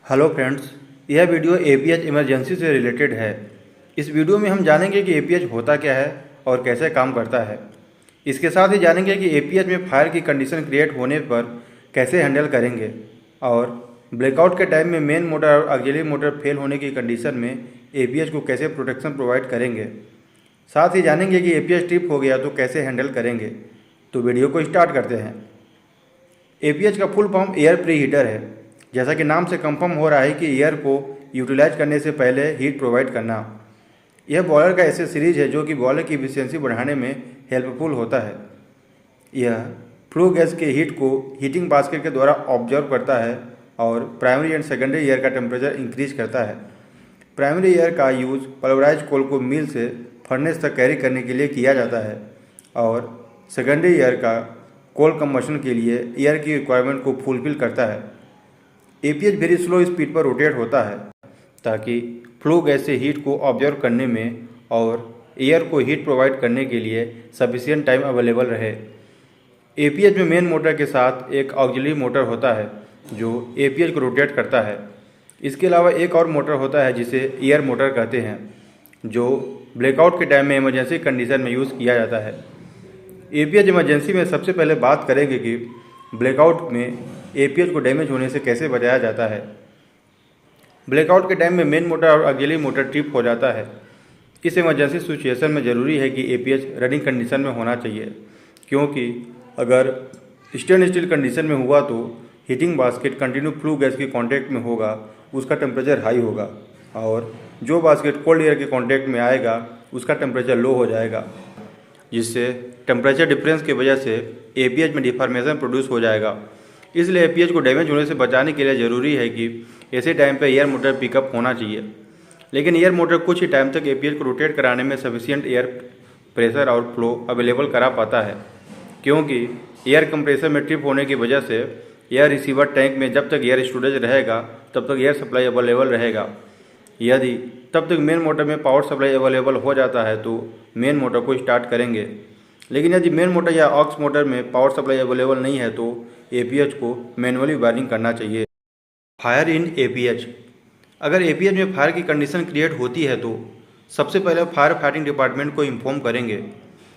Hello friends, यह video APH emergency से related है। इस वीडियो में हम जानेंगे कि एपीएच होता क्या है और कैसे काम करता है। इसके साथ ही जानेंगे कि एपीएच में फायर की कंडीशन क्रिएट होने पर कैसे हैंडल करेंगे और ब्लैकआउट के टाइम में मेन मोटर और ऑक्सिलरी मोटर फेल होने की कंडीशन में एपीएच को कैसे प्रोटेक्शन प्रोवाइड करेंगे। साथ ही जानेंगे कि एपीएच ट्रिप हो गया तो कैसे हैंडल करेंगे। तो वीडियो को स्टार्ट करते हैं। एपीएच का full form air pre heater है। जैसा कि नाम से कंफर्म हो रहा है कि एयर को यूटिलाइज करने से पहले हीट प्रोवाइड करना। यह बॉयलर का ऐसे सीरीज है जो कि बॉयलर की एफिशिएंसी बढ़ाने में हेल्पफुल होता है। यह फ्लू गैस के हीट को हीटिंग बास्केट के द्वारा ऑब्जर्व करता है और प्राइमरी एंड सेकेंडरी एयर का टेम्परेचर इंक्रीज करता है। प्राइमरी एयर का यूज पल्वराइज कोल को मिल से फर्नेस तक कैरी करने के लिए किया जाता है और सेकेंडरी एयर का कोल कंबशन के लिए एयर की रिक्वायरमेंट को फुलफिल करता है। एपीएच वेरी स्लो स्पीड पर रोटेट होता है ताकि फ्लो गैस से हीट को ऑब्जर्व करने में और एयर को हीट प्रोवाइड करने के लिए सफिशिएंट टाइम अवेलेबल रहे। एपीएच में मेन मोटर के साथ एक ऑक्सिलरी मोटर होता है जो एपीएच को रोटेट करता है। इसके अलावा एक और मोटर होता है जिसे एयर मोटर कहते हैं, जो ब्लैकआउट के टाइम में इमरजेंसी कंडीशन में यूज़ किया जाता है। एपीएच इमरजेंसी में सबसे पहले बात करेंगे कि ब्लैकआउट में एपीएच को डैमेज होने से कैसे बचाया जाता है। ब्लैकआउट के टाइम में मेन मोटर और ऑक्सिलरी मोटर ट्रिप हो जाता है। इस इमरजेंसी सिचुएशन में ज़रूरी है कि एपीएच रनिंग कंडीशन में होना चाहिए, क्योंकि अगर स्टेन स्टिल कंडीशन में हुआ तो heating basket continue flue gas के कांटेक्ट में होगा, उसका टेम्परेचर हाई होगा और जो बास्केट कोल्ड एयर के कांटेक्ट में आएगा उसका टेम्परेचर लो हो जाएगा, जिससे टेम्परेचर डिफरेंस की वजह से एपीएच में डिफॉर्मेशन प्रोड्यूस हो जाएगा। इसलिए एपीएच को डैमेज होने से बचाने के लिए ज़रूरी है कि ऐसे टाइम पे एयर मोटर पिकअप होना चाहिए। लेकिन एयर मोटर कुछ ही टाइम तक एपीएच को रोटेट कराने में सफिशिएंट एयर प्रेशर और फ्लो अवेलेबल करा पाता है, क्योंकि एयर कंप्रेसर में ट्रिप होने की वजह से एयर रिसीवर टैंक में जब तक एयर स्टोरेज रहेगा तब तक एयर सप्लाई अवेलेबल रहेगा। यदि तब तक मेन मोटर में पावर सप्लाई अवेलेबल हो जाता है तो मेन मोटर को स्टार्ट करेंगे। लेकिन यदि मेन मोटर या ऑक्स मोटर में पावर सप्लाई अवेलेबल नहीं है तो एपीएच को मैनुअली वायरिंग करना चाहिए। Fire in APH. अगर एपीएच में फायर की कंडीशन क्रिएट होती है तो सबसे पहले फायर फाइटिंग डिपार्टमेंट को इन्फॉर्म करेंगे।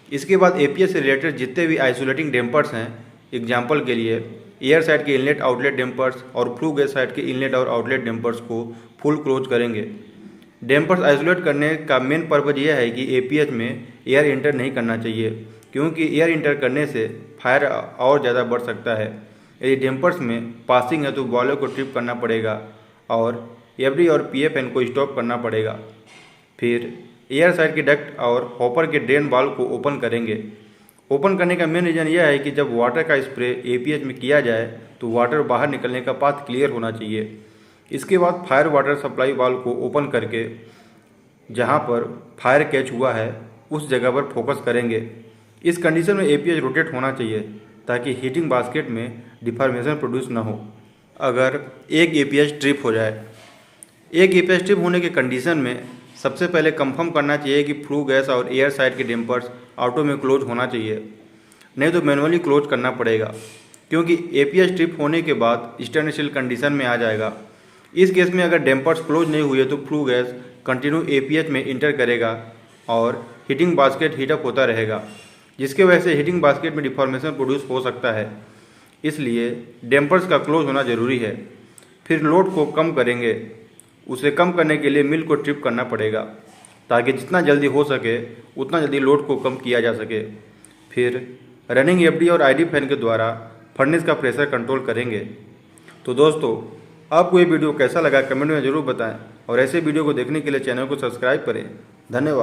इसके बाद एपीएच से रिलेटेड जितने भी आइसोलेटिंग डैम्पर्स हैं, एग्जाम्पल के लिए एयर साइड के इनलेट आउटलेट डैम्पर्स और फ्लू गैस साइड के इनलेट और आउटलेट डैम्पर्स को फुल क्लोज करेंगे। डैम्पर्स आइसोलेट करने का मेन पर्पज यह है कि एपीएच में एयर इंटर नहीं करना चाहिए, क्योंकि एयर इंटर करने से फायर और ज़्यादा बढ़ सकता है। यदि डैम्पर्स में पासिंग है तो बॉयलर को ट्रिप करना पड़ेगा और एफडी और पीएफएन को स्टॉप करना पड़ेगा। फिर एयर साइड के डक्ट और हॉपर के ड्रेन वाल्व को ओपन करेंगे। ओपन करने का मेन रीज़न यह है कि जब वाटर का स्प्रे एपीएच में किया जाए तो वाटर बाहर निकलने का पाथ क्लियर होना चाहिए। इसके बाद फायर वाटर सप्लाई वाल्व को ओपन करके जहां पर फायर कैच हुआ है उस जगह पर फोकस करेंगे। इस कंडीशन में एपीएच रोटेट होना चाहिए ताकि हीटिंग बास्केट में डिफॉर्मेशन प्रोड्यूस ना हो। अगर एक एपीएच ट्रिप हो जाए, एक एपीएच ट्रिप होने के कंडीशन में सबसे पहले कंफर्म करना चाहिए कि फ्लू गैस और एयर साइड के डैम्पर्स ऑटो में क्लोज होना चाहिए, नहीं तो मैनुअली क्लोज करना पड़ेगा, क्योंकि एपीएच ट्रिप होने के बाद स्टेन स्टिल कंडीशन में आ जाएगा। इस केस में अगर डैम्पर्स क्लोज नहीं हुए तो फ्लू गैस कंटिन्यू एपीएच में इंटर करेगा और हीटिंग बास्केट हीटअप होता रहेगा, जिसके वजह से हीटिंग बास्केट में डिफॉर्मेशन प्रोड्यूस हो सकता है। इसलिए डैम्पर्स का क्लोज होना ज़रूरी है। फिर लोड को कम करेंगे। उसे कम करने के लिए मिल को ट्रिप करना पड़ेगा ताकि जितना जल्दी हो सके उतना जल्दी लोड को कम किया जा सके। फिर रनिंग एफडी और आईडी फैन के द्वारा फर्नेस का प्रेशर कंट्रोल करेंगे। तो दोस्तों, आपको ये वीडियो कैसा लगा कमेंट में ज़रूर बताएं और ऐसे वीडियो को देखने के लिए चैनल को सब्सक्राइब करें। धन्यवाद।